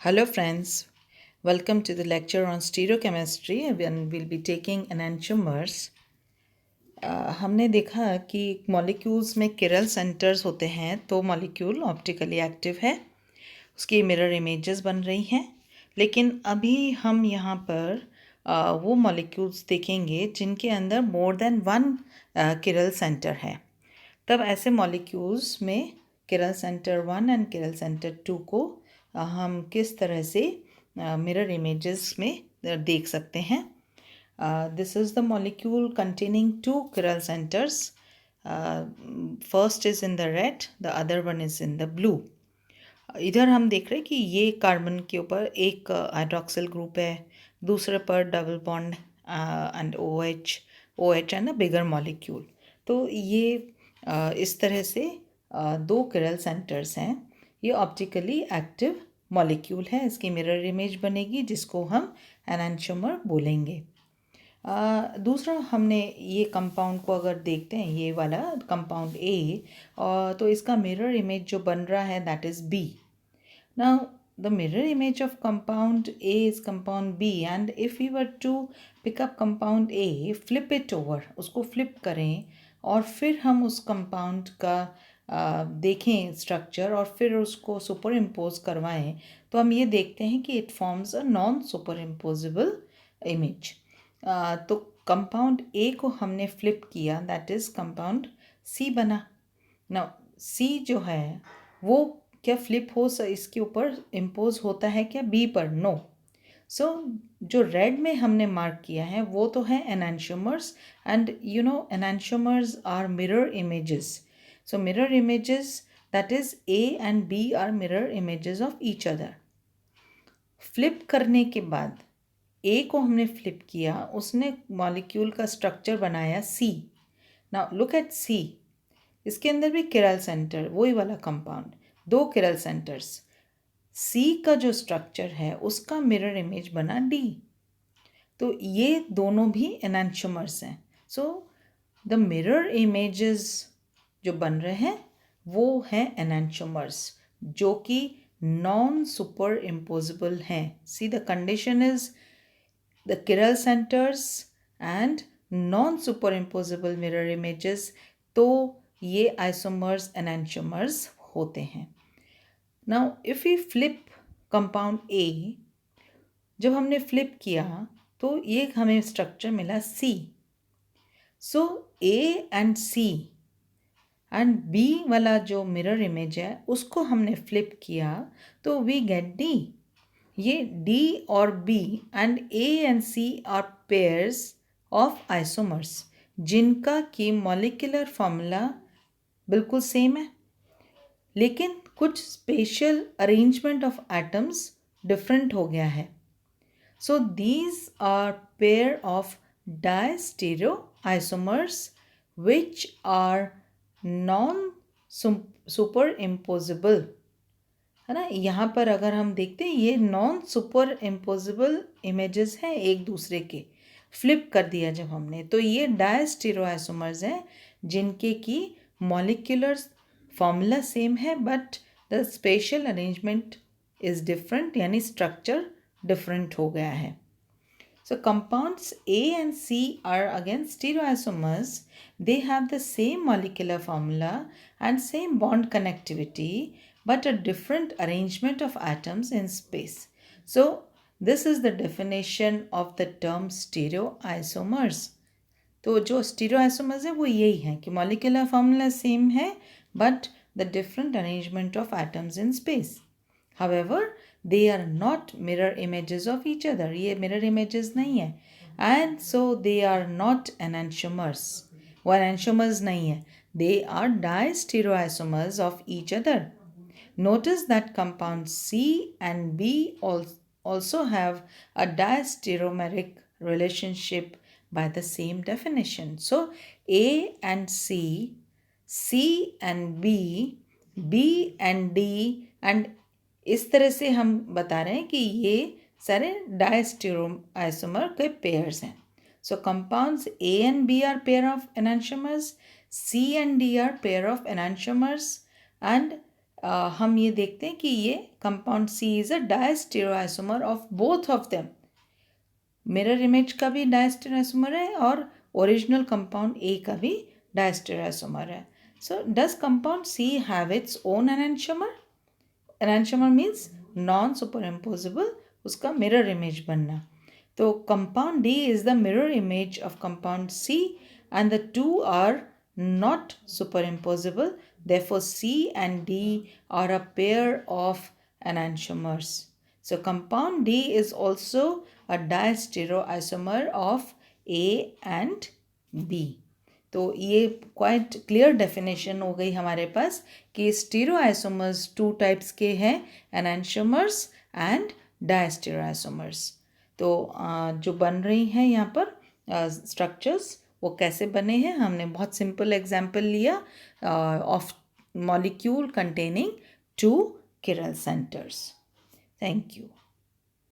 Hello friends, welcome to the lecture on stereochemistry and we'll be taking enantiomers. हमने देखा कि molecules में किरल centres होते हैं तो मॉलिक्यूल ऑप्टिकली एक्टिव है, उसकी मिरर इमेजेस बन रही हैं। लेकिन अभी हम यहाँ पर वो मॉलिक्यूल्स देखेंगे जिनके अंदर मोर देन वन किरल सेंटर है। तब ऐसे मॉलिक्यूल्स में किरल सेंटर 1 एंड किरल सेंटर 2 को हम किस तरह से मिरर इमेजेस में देख सकते हैं। This is the molecule containing two किरल centres. First is in the red, the other one is in the blue. इधर हम देख रहे हैं कि ये कार्बन के ऊपर एक हाइड्रॉक्सिल ग्रुप है, दूसरे पर double bond and O H and a bigger molecule. तो ये इस तरह से दो किरल सेंटर्स हैं। ये ऑप्टिकली एक्टिव मॉलिक्यूल है, इसकी मिरर इमेज बनेगी जिसको हम एनांटियोमर बोलेंगे। दूसरा हमने ये कंपाउंड को अगर देखते हैं, ये वाला कंपाउंड ए, तो इसका मिरर इमेज जो बन रहा है that is B. Now, the mirror image of compound A is compound B, and if we were to pick up compound A, flip it over, उसको flip करें और फिर हम उस compound का देखें स्ट्रक्चर और फिर उसको सुपर इम्पोज करवाएं, तो हम ये देखते हैं कि it forms a non super imposable image. तो कंपाउंड ए को हमने फ्लिप किया, दैट इज़ कंपाउंड सी बना। ना सी जो है वो क्या फ्लिप हो इसके ऊपर इम्पोज होता है क्या बी पर? नो। सो जो रेड में हमने मार्क किया है वो तो है enantiomers, and you know enantiomers are mirror images. So mirror images, that is A and B are mirror images of each other. Flip करने के बाद ए को हमने फ्लिप किया, उसने मॉलिक्यूल का स्ट्रक्चर बनाया सी। नाउ लुक एट सी, इसके अंदर भी किरल सेंटर, वही वाला कंपाउंड, दो किरल सेंटर्स। सी का जो स्ट्रक्चर है उसका मिरर इमेज बना डी। तो ये दोनों भी एनांटियोमर्स हैं। सो द मिरर इमेजेस जो बन रहे हैं वो हैं एनांटियोमर्स, जो कि नॉन सुपर इम्पोजिबल हैं। See the condition is the chiral centers and non superimposable mirror images, तो ये आइसोमर्स एनांटियोमर्स होते हैं। Now if we flip compound A, जब हमने फ्लिप किया तो ये हमें स्ट्रक्चर मिला C. So A and C and B वाला जो मिरर इमेज है उसको हमने फ्लिप किया तो वी गेट डी। ये डी और B and A and C are pairs of isomers जिनका कि मॉलिक्यूलर फॉर्मूला बिल्कुल सेम है, लेकिन कुछ spatial arrangement of atoms different हो गया है। So these are pair of diastereoisomers which are non superimposable, है ना। यहाँ पर अगर हम देखते हैं ये नॉन सुपर इम्पोजिबल इमेजेस हैं एक दूसरे के, फ्लिप कर दिया जब हमने तो ये डायस्टीरोआइसोमर्स हैं जिनके की मॉलिक्यूलर फॉर्मूला सेम है but the special arrangement is different, यानी स्ट्रक्चर डिफरेंट हो गया है। So compounds A and C are again stereoisomers. They have the same molecular formula and same bond connectivity, but a different arrangement of atoms in space. So this is the definition of the term stereoisomers. तो जो stereoisomers है वो यही है कि molecular formula same है but the different arrangement of atoms in space. However, they are not mirror images of each other. ये mirror images नहीं है, and so they are not enantiomers. वो enantiomers नहीं है. They are distereoisomers of each other. Notice that compounds C and B also have a diastereomeric relationship by the same definition. So A and C, C and B, B and D, and इस तरह से हम बता रहे हैं कि ये सारे डायस्टेरोआइसोमर के पेयर्स हैं। So compounds A and B are pair of enantiomers, C and D are pair of enantiomers, and हम ये देखते हैं कि ये compound C is a diastereoisomer of both of them. Mirror image का भी डायस्टेरोआइसोमर है और ओरिजिनल कंपाउंड ए का भी डायस्टेरोआइसोमर है। So does compound C have its own enantiomer? Enantiomer means non superimposable, उसका मिरर इमेज बनना। तो compound D is the mirror image of compound C and the two are not superimposable. Therefore, C and D are a pair of enantiomers. So, compound D is also a diastereoisomer of A and B. तो ये quite clear definition हो गई हमारे पास कि स्टीरोआइसोमर्स two types के हैं, enantiomers and डायस्टेरोआइसोमर्स। तो जो बन रही हैं यहाँ पर स्ट्रक्चर्स वो कैसे बने हैं, हमने बहुत सिंपल एग्जांपल लिया of molecule containing 2 chiral centers. Thank you.